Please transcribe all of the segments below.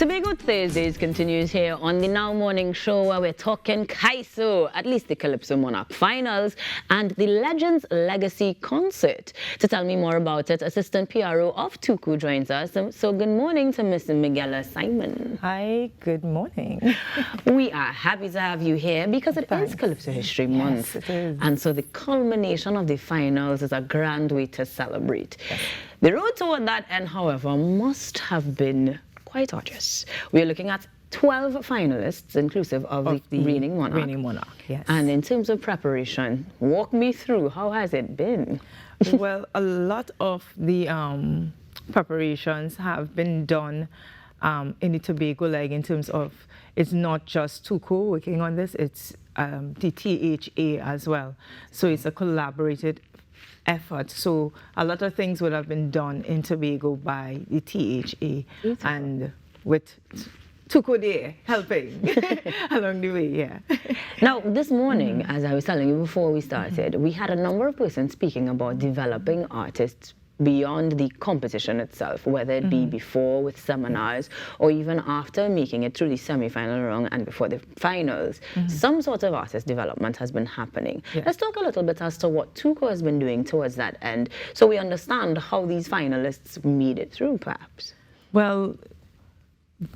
Tobago Thursdays continues here on the Now Morning Show, where we're talking Calypso, at least the Calypso Monarch finals, and the Legends Legacy concert. To tell me more about it, Assistant PRO of Tuku joins us. So good morning to Miss Miguela Simon. Hi, good morning. We are happy to have you here because it is Calypso History Month. Yes, it is. And so the culmination of the finals is a grand way to celebrate. Yes. The road toward that end, however, must have been quite arduous. We are looking at 12 finalists, inclusive of the reigning monarch. Reigning monarch, yes. And in terms of preparation, walk me through, how has it been? Well, a lot of the preparations have been done in the Tobago leg, in terms of it's not just Tuku working on this, it's the THA as well. So it's a collaborated effort. So a lot of things would have been done in Tobago by the THA. Beautiful. And with Tuku there helping along the way, yeah. Now, this morning, as I was telling you before we started, we had a number of persons speaking about developing artists beyond the competition itself, whether it be before with seminars or even after making it through the semi-final round and before the finals. Some sort of artist development has been happening. Yes. Let's talk a little bit as to what Tuku has been doing towards that end, so we understand how these finalists made it through, perhaps. Well,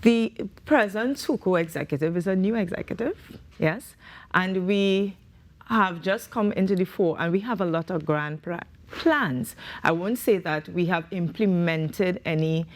the present Tuku executive is a new executive, yes, and we have just come into the fore, and we have a lot of grand plans. I won't say that we have implemented any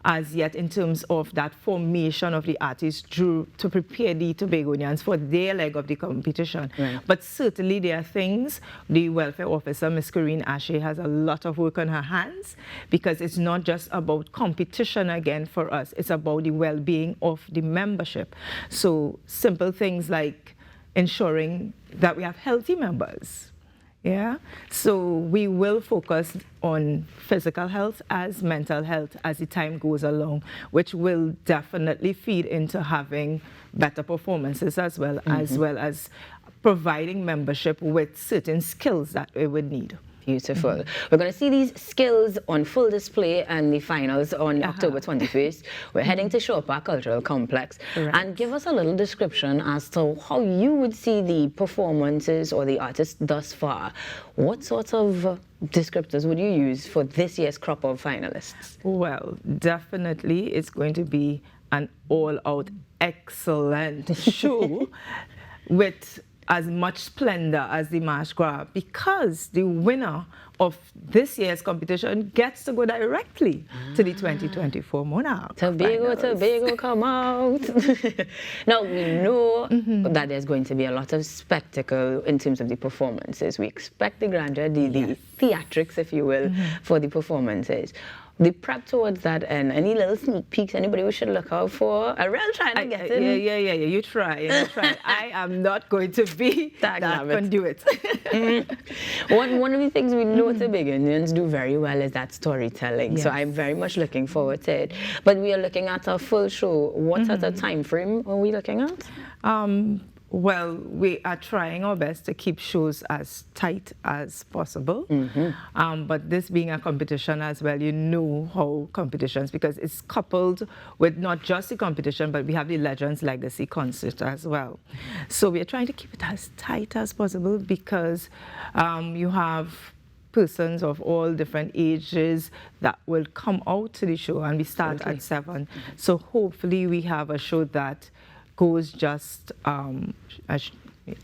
as yet in terms of that formation of the artists to prepare the Tobagonians for their leg of the competition. Right. But certainly there are things. The welfare officer, Ms. Corinne Ashe, has a lot of work on her hands, because it's not just about competition again for us, it's about the well-being of the membership. So simple things like ensuring that we have healthy members. Yeah, so we will focus on physical health as mental health as the time goes along, which will definitely feed into having better performances as well as providing membership with certain skills that we would need. Beautiful. We're going to see these skills on full display and the finals on October 21st. We're heading to Shore Park Cultural Complex. Right. And give us a little description as to how you would see the performances or the artists thus far. What sort of descriptors would you use for this year's crop of finalists? Well, definitely it's going to be an all-out excellent show with as much splendor as the March Grab, because the winner of this year's competition gets to go directly to the 2024 Monarch. Tobago, come out. Now, we know that there's going to be a lot of spectacle in terms of the performances. We expect the grandeur, the theatrics, if you will, for the performances. The prep towards that end, any little sneak peeks anybody we should look out for? I really trying to get in. Yeah, you try. I am not going to be that conduit. One of the things we know Tobagonians do very well is that storytelling. Yes. So I'm very much looking forward to it. But we are looking at a full show. What sort of time frame are we looking at? Well, we are trying our best to keep shows as tight as possible. But this being a competition as well, you know how competitions, because it's coupled with not just the competition, but we have the Legends Legacy concert as well. So we are trying to keep it as tight as possible, because you have persons of all different ages that will come out to the show, and we start at 7. So hopefully we have a show that goes just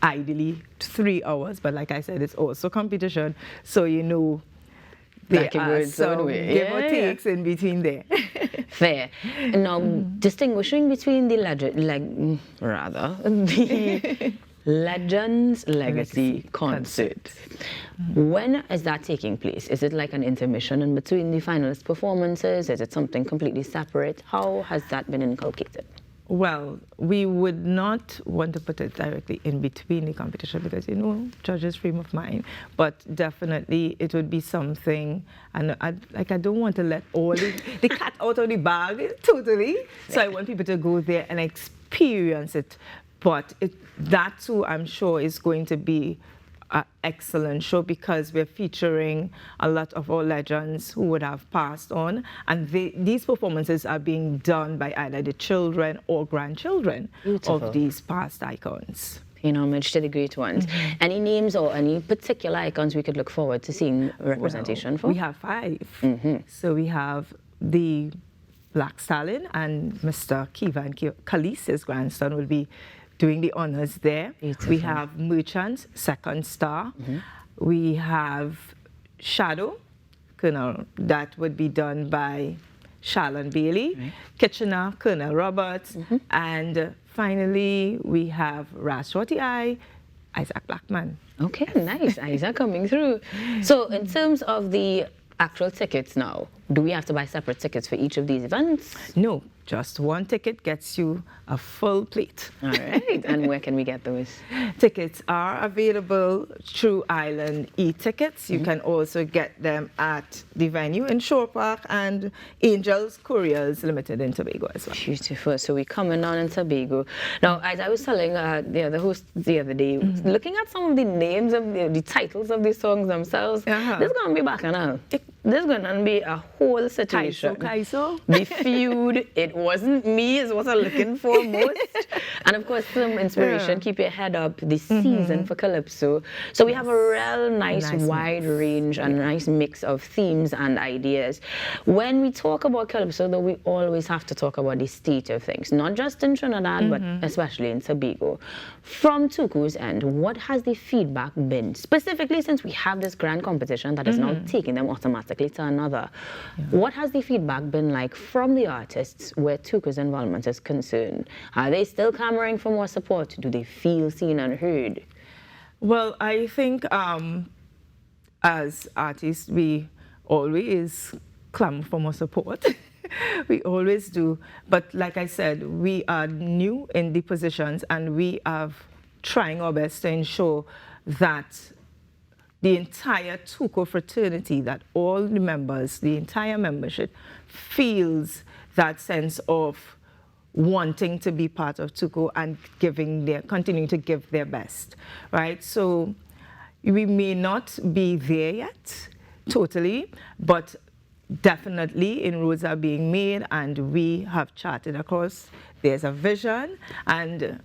ideally 3 hours, but like I said, it's also competition, so you know there are some give or takes in between there. Fair. Now, distinguishing between the Legends Legacy concert. When is that taking place? Is it like an intermission in between the finalist performances? Is it something completely separate? How has that been inculcated? Well, we would not want to put it directly in between the competition, because, you know, judges' frame of mind. But definitely it would be something, and I don't want to let all the cat out of the bag totally. So I want people to go there and experience it. But that too, I'm sure, is going to be an excellent show because we're featuring a lot of our legends who would have passed on, and these performances are being done by either the children or grandchildren Beautiful. of these past icons. Paying homage to the great ones. Any names or any particular icons we could look forward to seeing representation for? We have 5. So we have the Black Stallion, and Mr. Kivan Khalees, his grandson, will be doing the honors there. Beautiful. We have Merchant, second star. We have Shadow, Colonel, that would be done by Shalon Bailey. Right. Kitchener, Colonel Roberts. And finally, we have Ras Shorty Eye, Isaac Blackman. Okay, nice. Isaac coming through. So in terms of the actual tickets now, do we have to buy separate tickets for each of these events? No, just one ticket gets you a full plate. All right. And where can we get those? Tickets are available through Island e-tickets. You can also get them at the venue in Shore Park and Angels Couriers Limited in Tobago as well. Beautiful. So we're coming on in Tobago. Now, as I was telling the other host the other day, looking at some of the names of the titles of the songs themselves, this is going to be bacchanal. There's going to be a whole situation. Kaiso. The feud, it wasn't me, is what I'm looking for most. And of course, some inspiration, keep your head up, the season for Calypso. So we have a real nice wide range and nice mix of themes and ideas. When we talk about Calypso, though, we always have to talk about the state of things, not just in Trinidad, but especially in Tobago. From Tuku's end, what has the feedback been? Specifically, since we have this grand competition that is now taking them automatically to another. What has the feedback been like from the artists where Tuku's involvement is concerned? Are they still clamoring for more support? Do they feel seen and heard? Well, I think as artists, we always clamor for more support. We always do. But like I said, we are new in the positions and we are trying our best to ensure that the entire Tuku fraternity, that all the members, the entire membership, feels that sense of wanting to be part of Tuku and continuing to give their best, right? So we may not be there yet, totally, but definitely inroads are being made and we have charted across. There's a vision and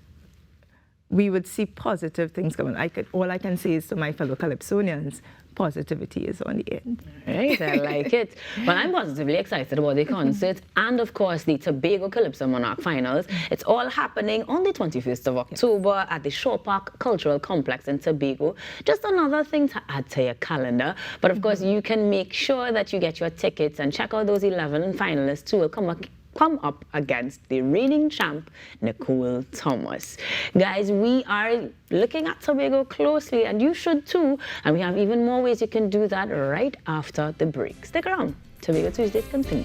we would see positive things coming. All I can say is to my fellow Calypsonians, positivity is on the end. Right, I like it. Well, I'm positively excited about the concert and, of course, the Tobago Calypso Monarch finals. It's all happening on the 21st of October at the Shore Park Cultural Complex in Tobago. Just another thing to add to your calendar. But, of course, you can make sure that you get your tickets and check out those 11 finalists who will come up against the reigning champ, Nicole Thomas. Guys, we are looking at Tobago closely, and you should too. And we have even more ways you can do that right after the break. Stick around. Tobago Tuesdays continue.